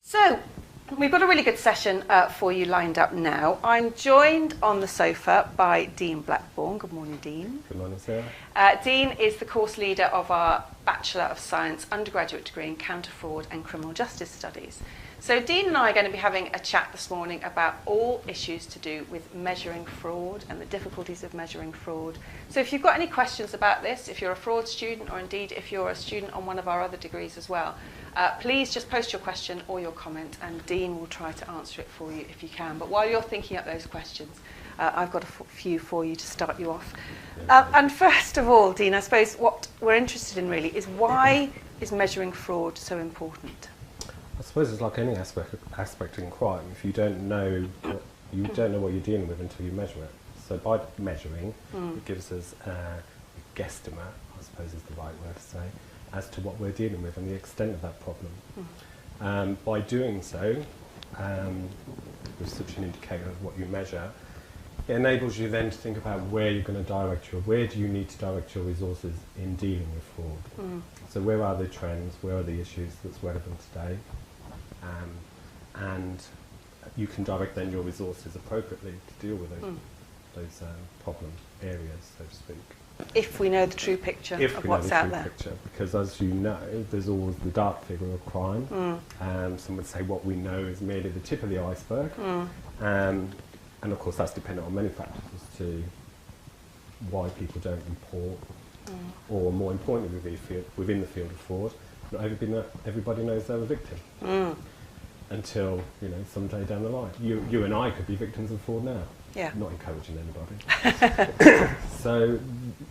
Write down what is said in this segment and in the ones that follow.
So, we've got a really good session for you lined up now. I'm joined on the sofa by Dean Blackbourn. Good morning, Dean. Good morning, Sarah. Dean is the course leader of our Bachelor of Science undergraduate degree in Counter Fraud and Criminal Justice Studies. So Dean and I are going to be having a chat this morning about all issues to do with measuring fraud and the difficulties of measuring fraud. So if you've got any questions about this, if you're a fraud student or indeed if you're a student on one of our other degrees as well, please just post your question or your comment and Dean will try to answer it for you if you can. But while you're thinking up those questions, I've got a few for you to start you off. And first of all, Dean, I suppose what we're interested in really is why is measuring fraud so important? I suppose it's like any aspect in crime. If you don't know what you're dealing with until you measure it. So by measuring, it gives us a guesstimate, I suppose is the right word to say, as to what we're dealing with and the extent of that problem. By doing so, with such an indicator of what you measure, it enables you then to think about where you're going to where do you need to direct your resources in dealing with fraud. So where are the trends, where are the issues that's relevant today, and you can direct then your resources appropriately to deal with those problem areas, so to speak. If we know the true picture of what's out there. Because as you know, there's always the dark figure of crime. Some would say what we know is merely the tip of the iceberg. And of course that's dependent on many factors as to why people don't report, or more importantly within the field of fraud, not everybody knows they're a victim. Until, someday down the line. You and I could be victims of fraud now. Yeah. Not encouraging anybody. So,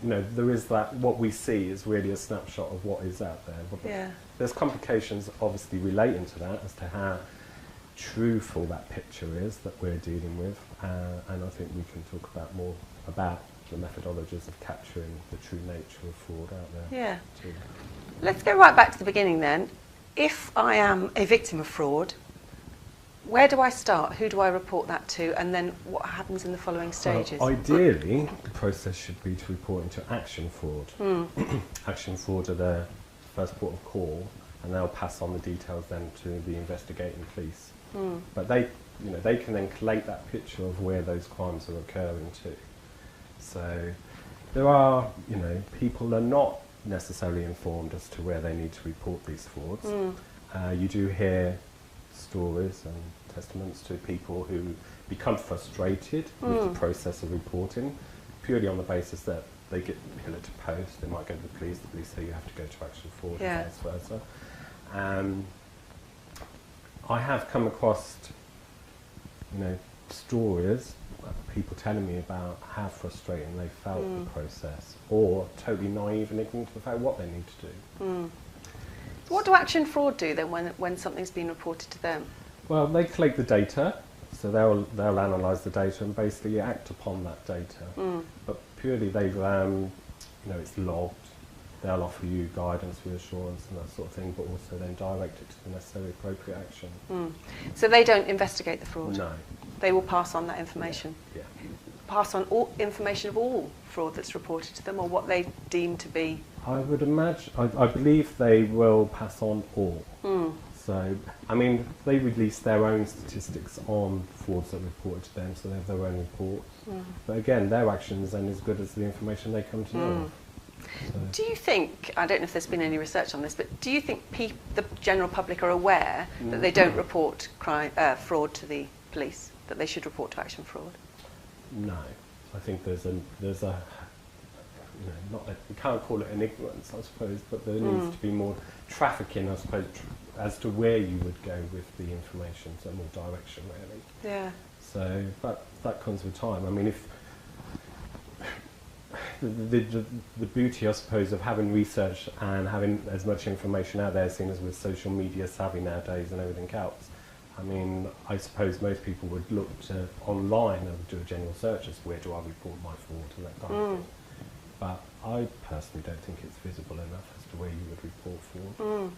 there is that, what we see is really a snapshot of what is out there. There's complications obviously relating to that as to how truthful that picture is that we're dealing with. And I think we can talk about more about the methodologies of capturing the true nature of fraud out there. Yeah. Too. Let's go right back to the beginning then. If I am a victim of fraud, where do I start? Who do I report that to? And then what happens in the following stages? Ideally, the process should be to report into action fraud. Action fraud are the first port of call, and they'll pass on the details then to the investigating police. But they can then collate that picture of where those crimes are occurring too. So there are, people are not necessarily informed as to where they need to report these frauds. You do hear stories and testaments to people who become frustrated with the process of reporting, purely on the basis that they get pillar to post. They might go to the police say you have to go to action fraud, and vice versa. I have come across, stories, people telling me about how frustrating they felt the process, or totally naive and ignorant of the fact what they need to do. What do action fraud do then when something's been reported to them? Well, they collect the data, so they'll analyse the data and basically act upon that data. But purely they've, it's logged. They'll offer you guidance, reassurance and that sort of thing, but also then direct it to the necessary appropriate action. So they don't investigate the fraud? No. They will pass on that information? Yeah. Pass on all information of all fraud that's reported to them, or what they deem to be? I would imagine, I believe they will pass on all. So, they release their own statistics on frauds that are reported to them, so they have their own reports. But again, their action is then as good as the information they come to know. So. Do you think, I don't know if there's been any research on this, but do you think the general public are aware that they don't report fraud to the police, that they should report to action fraud? No. I think there's a you can't call it an ignorance, I suppose, but there needs to be more trafficking, I suppose, as to where you would go with the information, so more direction, really. Yeah. So that comes with time. If the beauty, I suppose, of having research and having as much information out there, seen as with social media savvy nowadays and everything else, I suppose most people would look to online and do a general search as where do I report my fraud and that kind of thing. But I personally don't think it's visible enough as to where you would report fraud.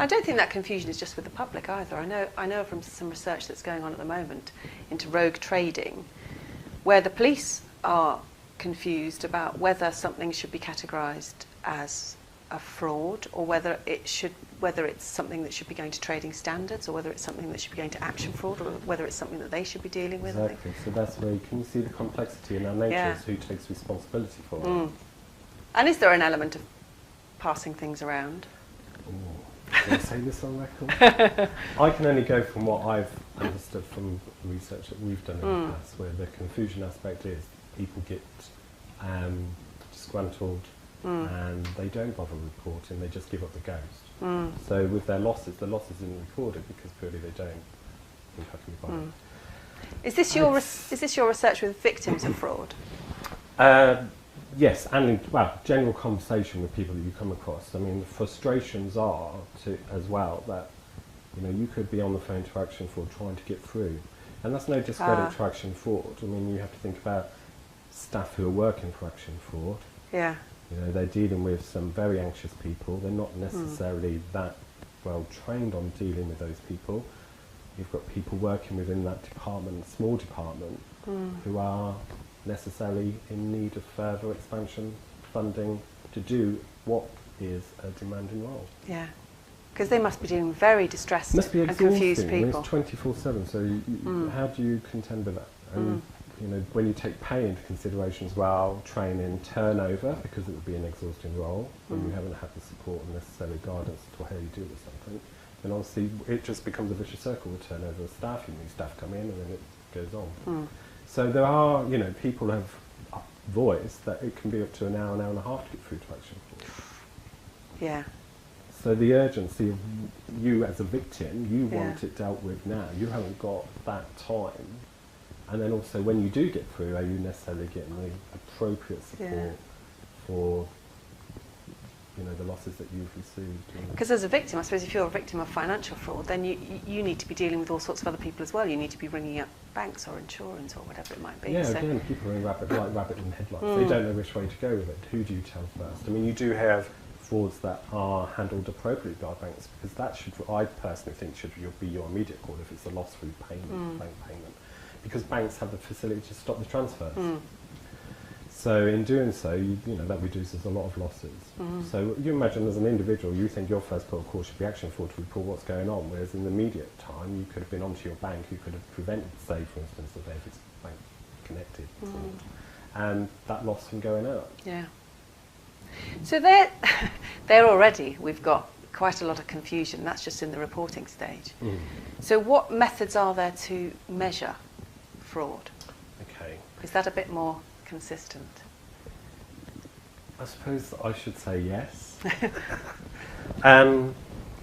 I don't think that confusion is just with the public either. I know from some research that's going on at the moment into rogue trading, where the police are confused about whether something should be categorised as a fraud or whether whether it's something that should be going to trading standards, or whether it's something that should be going to action fraud, or whether it's something that they should be dealing with. Exactly. So that's where you can see the complexity in our nature, Yeah. is who takes responsibility for it. And is there an element of passing things around? Can I say this on record? I can only go from what I've understood from research that we've done in the past, where the confusion aspect is people get disgruntled and they don't bother reporting, they just give up the ghost. So with their losses, the losses isn't recorded because purely they don't think I can be bothered. Is this your research with victims of fraud? Yes, and general conversation with people that you come across. I mean, the frustrations are as well that you could be on the phone to Action Fraud trying to get through, and that's no discredit to Action Fraud. I mean, you have to think about staff who are working for Action Fraud. Yeah. They're dealing with some very anxious people. They're not necessarily that well trained on dealing with those people. You've got people working within that department, small department, who are necessarily in need of further expansion funding to do what is a demanding role. Yeah, because they must be dealing with very distressed and confused people. It's 24/7, so how do you contend with that? And when you take pay into consideration as well, training, turnover, because it would be an exhausting role when you haven't had the support and necessary guidance to how you deal with something, then obviously it just becomes a vicious circle with turnover of staff. New staff come in and then it goes on. So there are, people have voiced that it can be up to an hour and a half to get through to Action Fraud. Yeah. So the urgency of you as a victim, you want it dealt with now. You haven't got that time. And then also when you do get through, are you necessarily getting the appropriate support for the losses that you've received? Because as a victim, I suppose if you're a victim of financial fraud, then you need to be dealing with all sorts of other people as well. You need to be ringing up banks or insurance or whatever it might be. Yeah, again, people are like rabbit in headlights. They don't know which way to go with it. Who do you tell first? I mean, you do have frauds that are handled appropriately by banks, because that should, I personally think, should be your immediate call if it's a loss through payment, bank payment, because banks have the facility to stop the transfers. So in doing so, that reduces a lot of losses. So you imagine as an individual, you think your first port of call should be Action Fraud to report what's going on, whereas in the immediate time, you could have been onto your bank, you could have prevented, say, for instance, that if it's bank connected fraud, and that loss from going out. Yeah. So there already, we've got quite a lot of confusion. That's just in the reporting stage. So what methods are there to measure fraud? Okay. Is that a bit more consistent? I suppose I should say yes.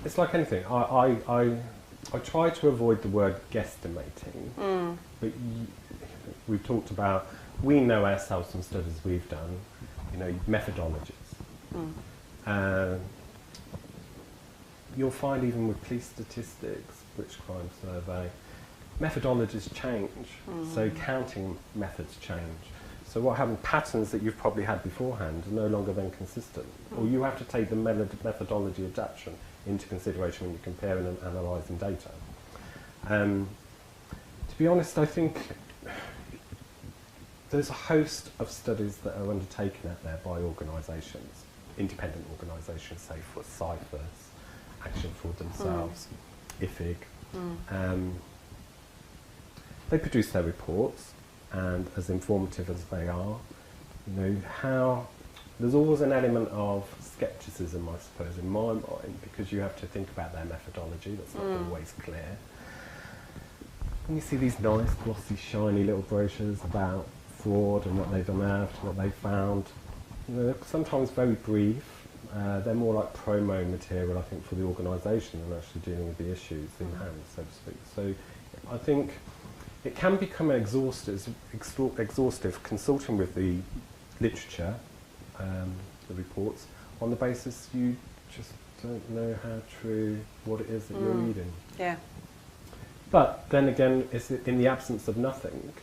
It's like anything. I try to avoid the word guesstimating, but we've talked about, we know ourselves from studies we've done, methodologies. You'll find even with police statistics, British Crime Survey, methodologies change, so counting methods change. So what happens, patterns that you've probably had beforehand are no longer then consistent, or you have to take the methodology adaptation into consideration when you're comparing and analysing data. To be honest, I think there's a host of studies that are undertaken out there by organisations, independent organisations, say for CIFERS, Action Fraud themselves, IFIG. They produce their reports, and as informative as they are, there's always an element of scepticism, I suppose, in my mind, because you have to think about their methodology. That's not always clear. And you see these nice, glossy, shiny little brochures about fraud and what they've unearthed, what they found. They're sometimes very brief. They're more like promo material, I think, for the organisation than actually dealing with the issues in hand, so to speak. So I think it can become exhaustive consulting with the literature, the reports, on the basis you just don't know how true what it is that you're reading. Yeah. But then again, it's in the absence of nothing,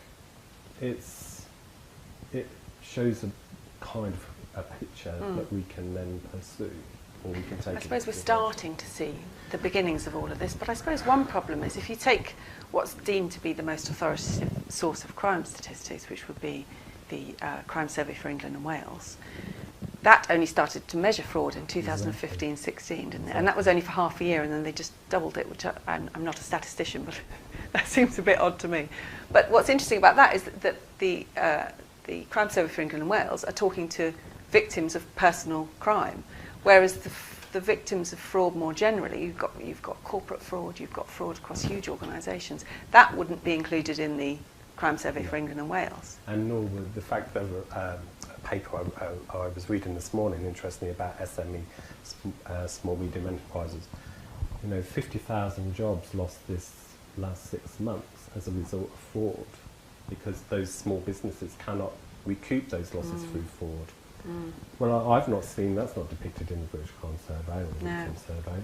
it shows a kind of a picture that we can then pursue, or we can take. I suppose we're starting to see the beginnings of all of this, but I suppose one problem is if you take what's deemed to be the most authoritative source of crime statistics, which would be the Crime Survey for England and Wales, that only started to measure fraud in 2015-16, didn't it? And that was only for half a year, and then they just doubled it, which I'm not a statistician, but that seems a bit odd to me. But what's interesting about that is that the Crime Service for England and Wales are talking to victims of personal crime, whereas the victims of fraud more generally, you've got corporate fraud, you've got fraud across huge organisations, that wouldn't be included in the Crime Survey for England and Wales. And nor would the fact that a paper I was reading this morning, interestingly, about SME, small medium enterprises, 50,000 jobs lost this last 6 months as a result of fraud, because those small businesses cannot recoup those losses through fraud. Well, I've not seen, that's not depicted in the British Crime Survey or the Victim Survey.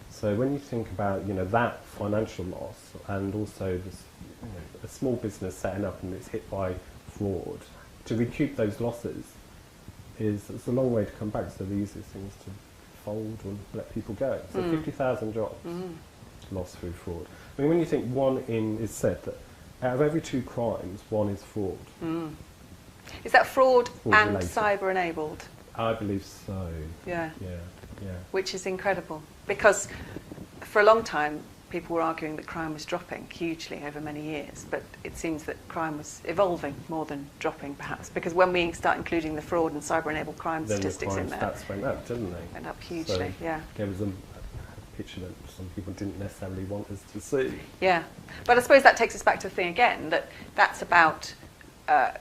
So when you think about, that financial loss, and also this, a small business setting up and it's hit by fraud, to recoup those losses it's a long way to come back. So the easiest thing is to fold and let people go. So 50,000 jobs lost through fraud. I mean, when you think it's said that out of every 2 crimes, 1 is fraud. Is that fraud and related. cyber enabled? I believe so. Yeah. Yeah. Which is incredible, because for a long time people were arguing that crime was dropping hugely over many years, but it seems that crime was evolving more than dropping, perhaps, because when we start including the fraud and cyber-enabled crime statistics in there, stats went up, didn't they? Went up hugely, so yeah. There was a picture that some people didn't necessarily want us to see. Yeah, but I suppose that takes us back to the thing again, that's about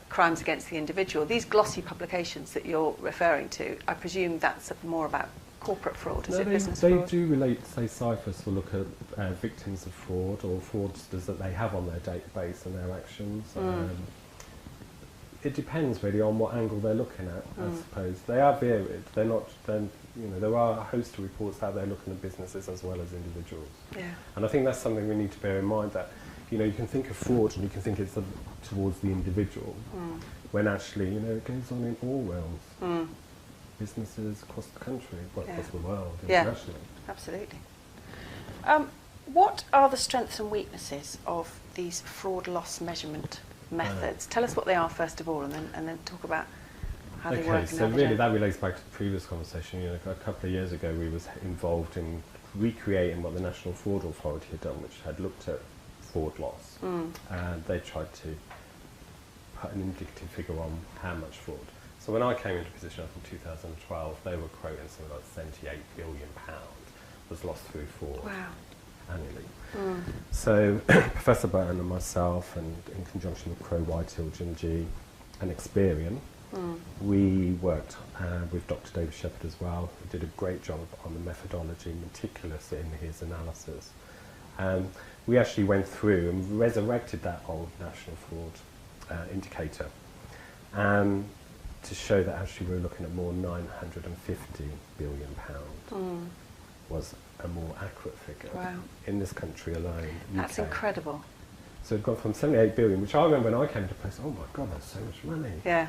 crimes against the individual. These glossy publications that you're referring to, I presume that's more about corporate fraud, is it business fraud? They do relate, say, Cyphers will look at victims of fraud or fraudsters that they have on their database and their actions. It depends really on what angle they're looking at, I suppose. They are varied. They're not, there are a host of reports out there looking at businesses as well as individuals. Yeah. And I think that's something we need to bear in mind, that you can think of fraud and you can think it's towards the individual, when actually, it goes on in all realms. Businesses across the country, across the world, internationally. Yeah, absolutely. What are the strengths and weaknesses of these fraud loss measurement methods? Tell us what they are first of all, and then talk about how they work. Okay, so really that relates back to the previous conversation. A couple of years ago we was involved in recreating what the National Fraud Authority had done, which had looked at fraud loss, and they tried to put an indicative figure on how much fraud. So when I came into position up in 2012, they were quoting something like £78 billion was lost through fraud annually. So Professor Burton and myself, and in conjunction with Crowe, Whitehill, Jim G and Experian, we worked with Dr. David Shepherd as well, who did a great job on the methodology, meticulous in his analysis. We actually went through and resurrected that old national fraud indicator. To show that actually we were looking at more £950 billion was a more accurate figure in this country alone. That's UK. incredible. So it got from 78 billion, which I remember when I came to place, oh my God, that's so much money. Yeah.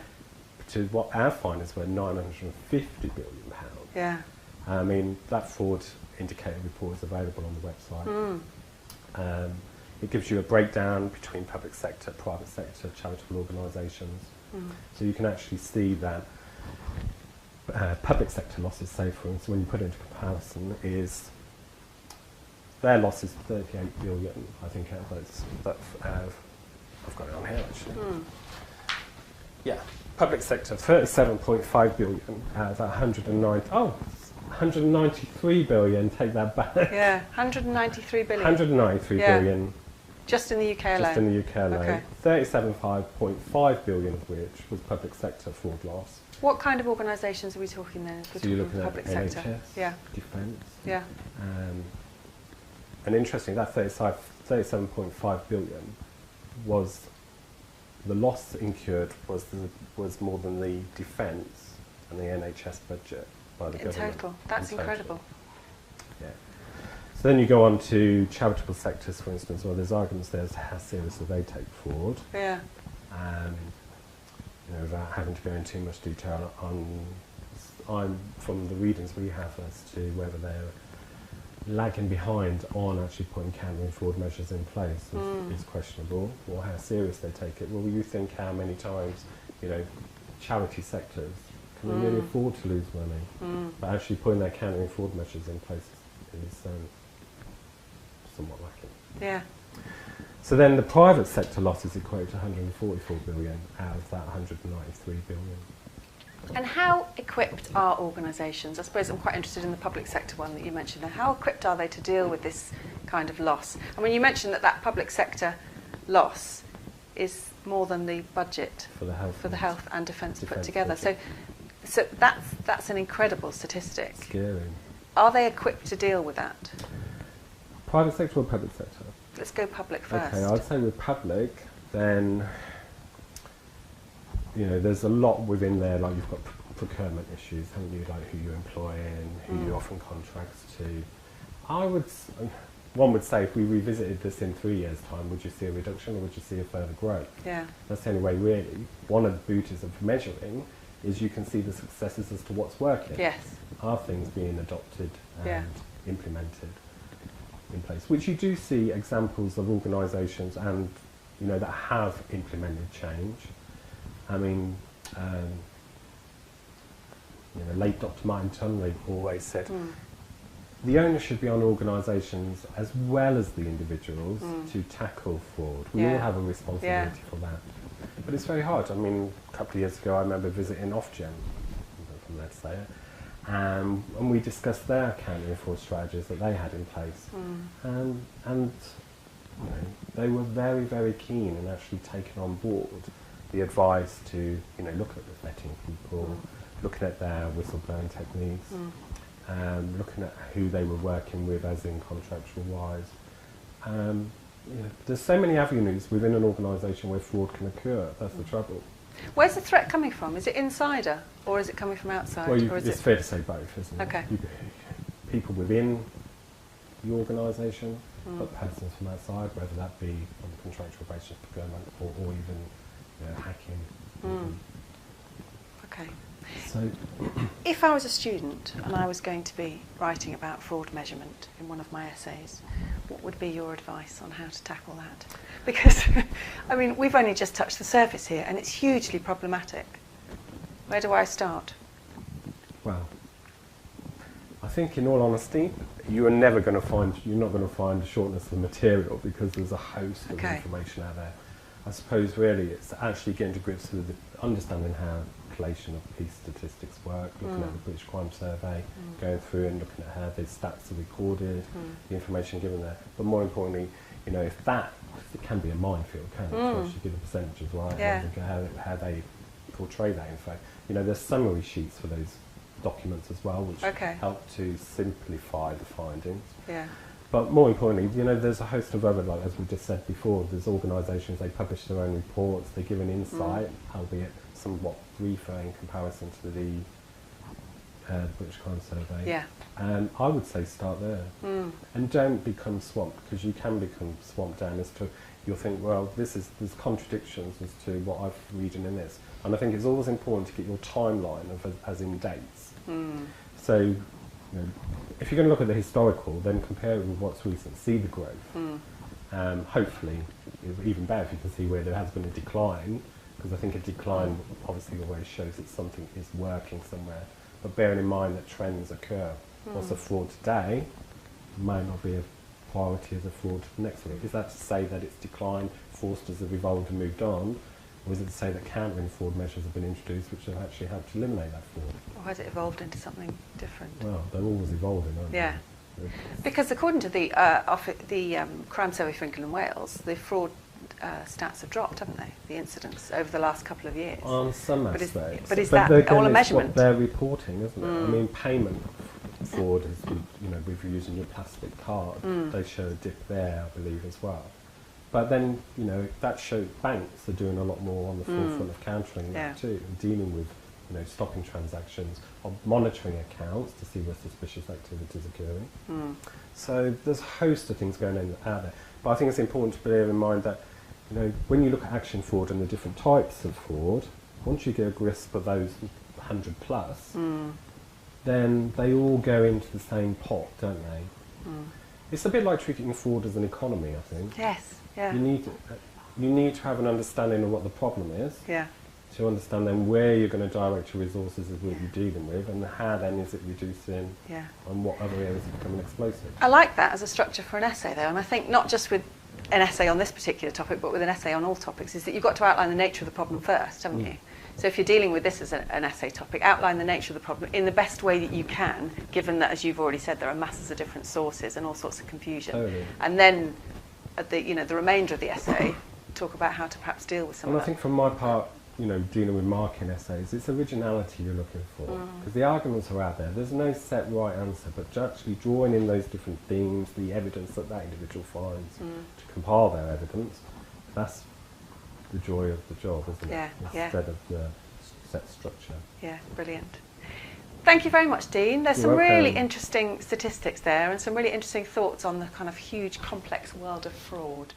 To what our findings were, £950 billion. Yeah. I mean, that fraud indicator report is available on the website. It gives you a breakdown between public sector, private sector, charitable organisations. So you can actually see that public sector losses, say for instance, when you put it into comparison, is their loss is 38 billion, I think, out of those. I've got it on here actually. Yeah, public sector 37.5 billion out of that 193 billion. Take that back. Yeah, 193 billion. 193 billion. Just in the UK alone? Just in the UK alone. Okay. 37.5 billion of which was public sector fraud loss. What kind of organisations are we talking then? So you're looking public at sector. NHS, Defence. Yeah. And interesting, that 37.5 billion was the loss incurred was more than the Defence and the NHS budget by the government. In total. That's incredible. Yeah. So then you go on to charitable sectors, for instance, where there's arguments there as to how seriously they take fraud. Yeah. Without having to go into too much detail on from the readings we have as to whether they're lagging behind on actually putting countering fraud measures in place is questionable, or how serious they take it. Well, you think how many times, charity sectors Can they really afford to lose money? But actually putting their countering fraud measures in place is somewhat lacking. Yeah. So then the private sector losses equate to 144 billion out of that 193 billion. And how equipped are organisations? I suppose I'm quite interested in the public sector one that you mentioned there. How equipped are they to deal with this kind of loss? I mean, you mentioned that public sector loss is more than the budget For the health and defence put defence together. budget. So that's an incredible statistic. Scary. Are they equipped to deal with that? Private sector or public sector? Let's go public first. Okay, I'd say with public, then, you know, there's a lot within there, like you've got procurement issues, haven't you, like who you employ and who you offer contracts to. One would say if we revisited this in 3 years' time, would you see a reduction or would you see a further growth? Yeah. That's the only way really. One of the beauties of measuring is you can see the successes as to what's working. Yes. Are things being adopted and Yeah. implemented in place? Which you do see examples of organisations and, you know, that have implemented change. I mean, you know, late Dr. Martin Tunley always said, the onus should be on organisations as well as the individuals to tackle fraud. We all have a responsibility for that. But it's very hard. I mean, a couple of years ago I remember visiting Ofgem, let's say, and we discussed their countering fraud strategies that they had in place. And you know, they were very, very keen in actually taking on board the advice to, you know, look at the vetting people, looking at their whistleblowing techniques, looking at who they were working with as in contractual wise. You know, there's so many avenues within an organisation where fraud can occur. That's the trouble. Where's the threat coming from? Is it insider or is it coming from outside? Well, or is it's it fair to say both, isn't it? Okay. People within the organisation, but persons from outside, whether that be on a contractual basis, procurement, or even, you know, hacking. Okay. So, If I was a student and I was going to be writing about fraud measurement in one of my essays, what would be your advice on how to tackle that? Because, I mean, we've only just touched the surface here and it's hugely problematic. Where do I start? well, I think in all honesty, you're not going to find a shortness of material because there's a host of information out there. I suppose really it's actually getting to grips with understanding how collation of police statistics work, looking at the British Crime Survey, going through and looking at how the stats are recorded, the information given there. But more importantly, you know, it can be a minefield, can't it? Once you give the percentages right, and how they portray that info. You know, there's summary sheets for those documents as well, which help to simplify the findings. Yeah. But more importantly, you know, there's a host of other, like as we just said before, there's organisations, they publish their own reports, they give an insight, albeit somewhat briefer in comparison to the British Crime Survey. Yeah. I would say start there. And don't become swamped, because you can become swamped down as to, you'll think, well, there's contradictions as to what I'm reading in this. And I think it's always important to get your timeline of as in dates. So, you know, if you're going to look at the historical, then compare it with what's recent. See the growth. Hopefully, even better if you can see where there has been a decline, because I think a decline obviously always shows that something is working somewhere. But bearing in mind that trends occur. What's a fraud today might not be a priority as a fraud next week. Is that to say that it's declined, fraudsters have evolved and moved on? Or is it to say that countering fraud measures have been introduced which have actually helped to eliminate that fraud? Or has it evolved into something different? Well, they're always evolving, aren't Yeah. they? Because according to the Crime Survey for England and Wales, the fraud stats have dropped, haven't they? The incidents over the last couple of years. On some But aspects. but is that again, all a it's measurement? what they're reporting, isn't it? I mean, payment fraud is, you know, with using your plastic card, they show a dip there, I believe, as well. But then, you know, that shows banks are doing a lot more on the forefront of countering that too, and dealing with, you know, stopping transactions, or monitoring accounts to see where suspicious activities occurring. So there's a host of things going on out there. But I think it's important to bear in mind that, you know, when you look at action fraud and the different types of fraud, once you get a grasp of those 100 plus, then they all go into the same pot, don't they? It's a bit like treating fraud as an economy, I think. Yes. Yeah. You need to have an understanding of what the problem is, Yeah. to understand then where you're going to direct your resources of what you're dealing with, and how then is it reducing, and what other areas are becoming explosive. I like that as a structure for an essay, though, and I think not just with an essay on this particular topic, but with an essay on all topics, is that you've got to outline the nature of the problem first, haven't you? So if you're dealing with this as an essay topic, outline the nature of the problem in the best way that you can, given that, as you've already said, there are masses of different sources and all sorts of confusion. Totally. And then, at the remainder of the essay, talk about how to perhaps deal with some of And that. I think from my part, dealing with marking essays, it's originality you're looking for. Because the arguments are out there. There's no set right answer, but actually drawing in those different themes, the evidence that individual finds, to compile their evidence, that's the joy of the job, isn't it? Instead of the set structure. Yeah, brilliant. Thank you very much, Dean. There's some really interesting statistics there and some really interesting thoughts on the kind of huge, complex world of fraud.